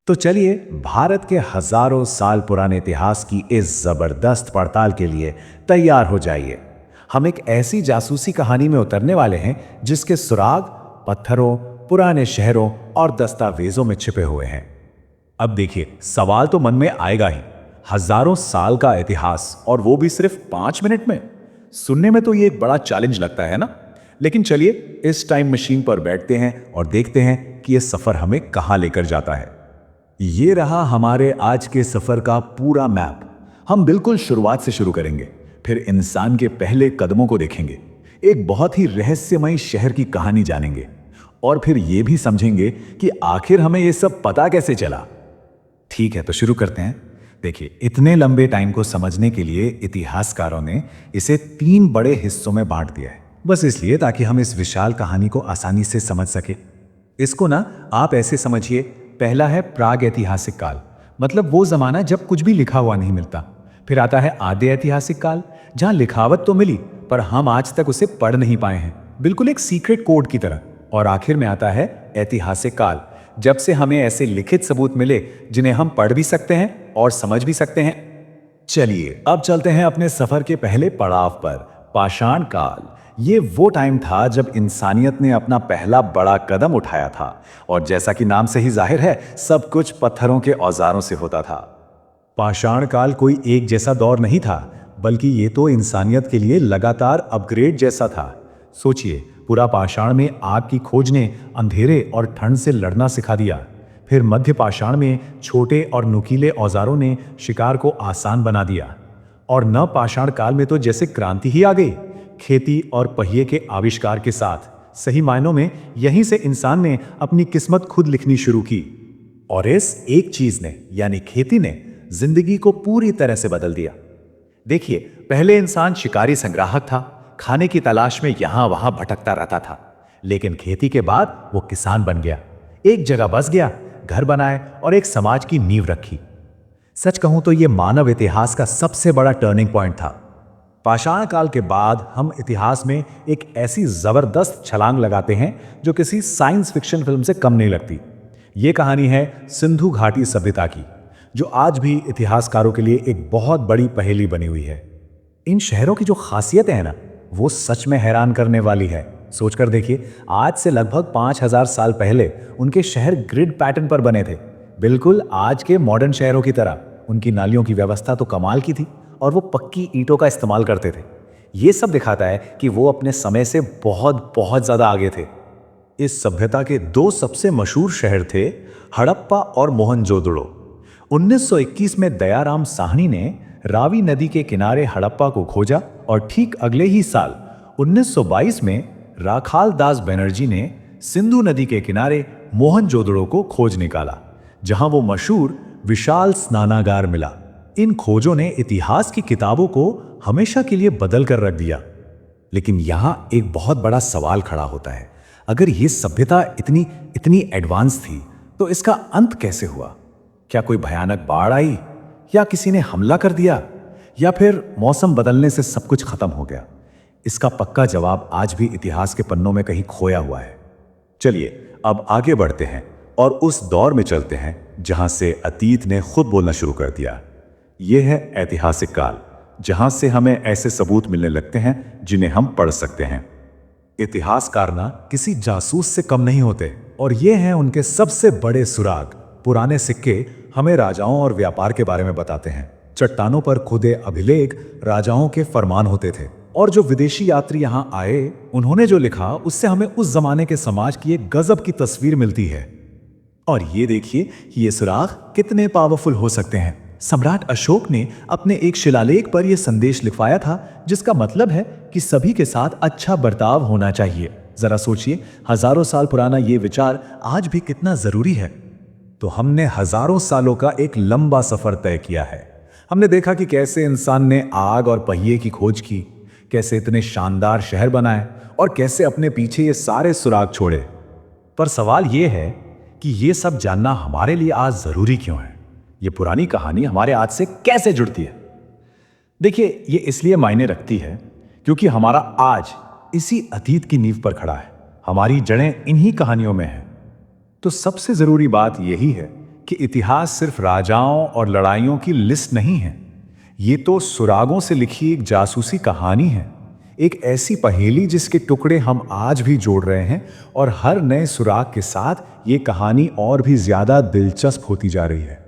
तो चलिए भारत के हजारों साल पुराने इतिहास की इस जबरदस्त पड़ताल के लिए तैयार हो जाइए। हम एक ऐसी जासूसी कहानी में उतरने वाले हैं जिसके सुराग पत्थरों, पुराने शहरों और दस्तावेजों में छिपे हुए हैं। अब देखिए, सवाल तो मन में आएगा ही, हजारों साल का इतिहास और वो भी सिर्फ 5 मिनट में। सुनने में तो ये एक बड़ा चैलेंज लगता है ना। लेकिन चलिए इस टाइम मशीन पर बैठते हैं और देखते हैं कि ये सफर हमें कहां लेकर जाता है। ये रहा हमारे आज के सफर का पूरा मैप। हम बिल्कुल शुरुआत से शुरू करेंगे, फिर इंसान के पहले कदमों को देखेंगे, एक बहुत ही रहस्यमयी शहर की कहानी जानेंगे और फिर ये भी समझेंगे कि आखिर हमें ये सब पता कैसे चला। ठीक है, तो शुरू करते हैं। देखिए, इतने लंबे टाइम को समझने के लिए इतिहासकारों ने इसे 3 बड़े हिस्सों में बांट दिया है, बस इसलिए ताकि हम इस विशाल कहानी को आसानी से समझ सके। इसको ना आप ऐसे समझिए, पहला है प्राग ऐतिहासिक काल, मतलब वो जमाना जब कुछ भी लिखा हुआ नहीं मिलता। फिर आता है आद्य ऐतिहासिक काल, जहां लिखावट तो मिली पर हम आज तक उसे पढ़ नहीं पाए हैं, बिल्कुल एक सीक्रेट कोड की तरह। और आखिर में आता है ऐतिहासिक काल, जब से हमें ऐसे लिखित सबूत मिले जिन्हें हम पढ़ भी सकते हैं और समझ भी सकते हैं। चलिए अब चलते हैं अपने सफर के पहले पड़ाव पर, पाषाण काल। ये वो टाइम था जब इंसानियत ने अपना पहला बड़ा कदम उठाया था और जैसा कि नाम से ही जाहिर है, सब कुछ पत्थरों के औजारों से होता था। पाषाण काल कोई एक जैसा दौर नहीं था, बल्कि ये तो इंसानियत के लिए लगातार अपग्रेड जैसा था। सोचिए, पूरा पाषाण में आग की खोज ने अंधेरे और ठंड से लड़ना सिखा दिया। फिर मध्य पाषाण में छोटे और नुकीले औजारों ने शिकार को आसान बना दिया। और नव पाषाण काल में तो जैसे क्रांति ही आ गई, खेती और पहिए के आविष्कार के साथ। सही मायनों में यहीं से इंसान ने अपनी किस्मत खुद लिखनी शुरू की। और इस एक चीज ने, यानी खेती ने, जिंदगी को पूरी तरह से बदल दिया। देखिए, पहले इंसान शिकारी संग्राहक था, खाने की तलाश में यहां वहां भटकता रहता था। लेकिन खेती के बाद वो किसान बन गया, एक जगह बस गया, घर बनाए और एक समाज की नींव रखी। सच कहूं तो ये मानव इतिहास का सबसे बड़ा टर्निंग पॉइंट था। पाषाण काल के बाद हम इतिहास में एक ऐसी जबरदस्त छलांग लगाते हैं जो किसी साइंस फिक्शन फिल्म से कम नहीं लगती। ये कहानी है सिंधु घाटी सभ्यता की, जो आज भी इतिहासकारों के लिए एक बहुत बड़ी पहेली बनी हुई है। इन शहरों की जो खासियतें हैं ना, वो सच में हैरान करने वाली है। सोचकर देखिए, आज से लगभग 5000 साल पहले उनके शहर ग्रिड पैटर्न पर बने थे, बिल्कुल आज के मॉडर्न शहरों की तरह। उनकी नालियों की व्यवस्था तो कमाल की थी और वो पक्की ईंटों का इस्तेमाल करते थे। ये सब दिखाता है कि वो अपने समय से बहुत बहुत ज्यादा आगे थे। इस सभ्यता के 2 सबसे मशहूर शहर थे हड़प्पा और मोहनजोदड़ो। 1921 में दयाराम साहनी ने रावी नदी के किनारे हड़प्पा को खोजा और ठीक अगले ही साल 1922 में राखाल दास बनर्जी ने सिंधु नदी के किनारे मोहनजोदड़ो को खोज निकाला, जहां वो मशहूर विशाल स्नानागार मिला। इन खोजों ने इतिहास की किताबों को हमेशा के लिए बदल कर रख दिया। लेकिन यहां एक बहुत बड़ा सवाल खड़ा होता है, अगर ये सभ्यता इतनी इतनी एडवांस थी तो इसका अंत कैसे हुआ? क्या कोई भयानक बाढ़ आई, या किसी ने हमला कर दिया, या फिर मौसम बदलने से सब कुछ खत्म हो गया? इसका पक्का जवाब आज भी इतिहास के पन्नों में कहीं खोया हुआ है। चलिए अब आगे बढ़ते हैं और उस दौर में चलते हैं जहां से अतीत ने खुद बोलना शुरू कर दिया। यह है ऐतिहासिक काल, जहां से हमें ऐसे सबूत मिलने लगते हैं जिन्हें हम पढ़ सकते हैं। इतिहासकार ना किसी जासूस से कम नहीं होते, और ये हैं उनके सबसे बड़े सुराग। पुराने सिक्के हमें राजाओं और व्यापार के बारे में बताते हैं। चट्टानों पर खुदे अभिलेख राजाओं के फरमान होते थे, और जो विदेशी यात्री यहाँ आए उन्होंने जो लिखा उससे हमें उस जमाने के समाज की एक गजब की तस्वीर मिलती है। और ये देखिए, ये सुराग कितने पावरफुल हो सकते हैं। सम्राट अशोक ने अपने एक शिलालेख पर यह संदेश लिखवाया था, जिसका मतलब है कि सभी के साथ अच्छा बर्ताव होना चाहिए। जरा सोचिए, हजारों साल पुराना ये विचार आज भी कितना जरूरी है। तो हमने हजारों सालों का एक लंबा सफर तय किया है। हमने देखा कि कैसे इंसान ने आग और पहिए की खोज की, कैसे इतने शानदार शहर बनाए और कैसे अपने पीछे ये सारे सुराग छोड़े। पर सवाल यह है कि ये सब जानना हमारे लिए आज जरूरी क्यों है? ये पुरानी कहानी हमारे आज से कैसे जुड़ती है? देखिए, ये इसलिए मायने रखती है क्योंकि हमारा आज इसी अतीत की नींव पर खड़ा है। हमारी जड़ें इन्हीं कहानियों में हैं। तो सबसे जरूरी बात यही है कि इतिहास सिर्फ राजाओं और लड़ाइयों की लिस्ट नहीं है। ये तो सुरागों से लिखी एक जासूसी कहानी है, एक ऐसी पहेली जिसके टुकड़े हम आज भी जोड़ रहे हैं, और हर नए सुराग के साथ ये कहानी और भी ज्यादा दिलचस्प होती जा रही है।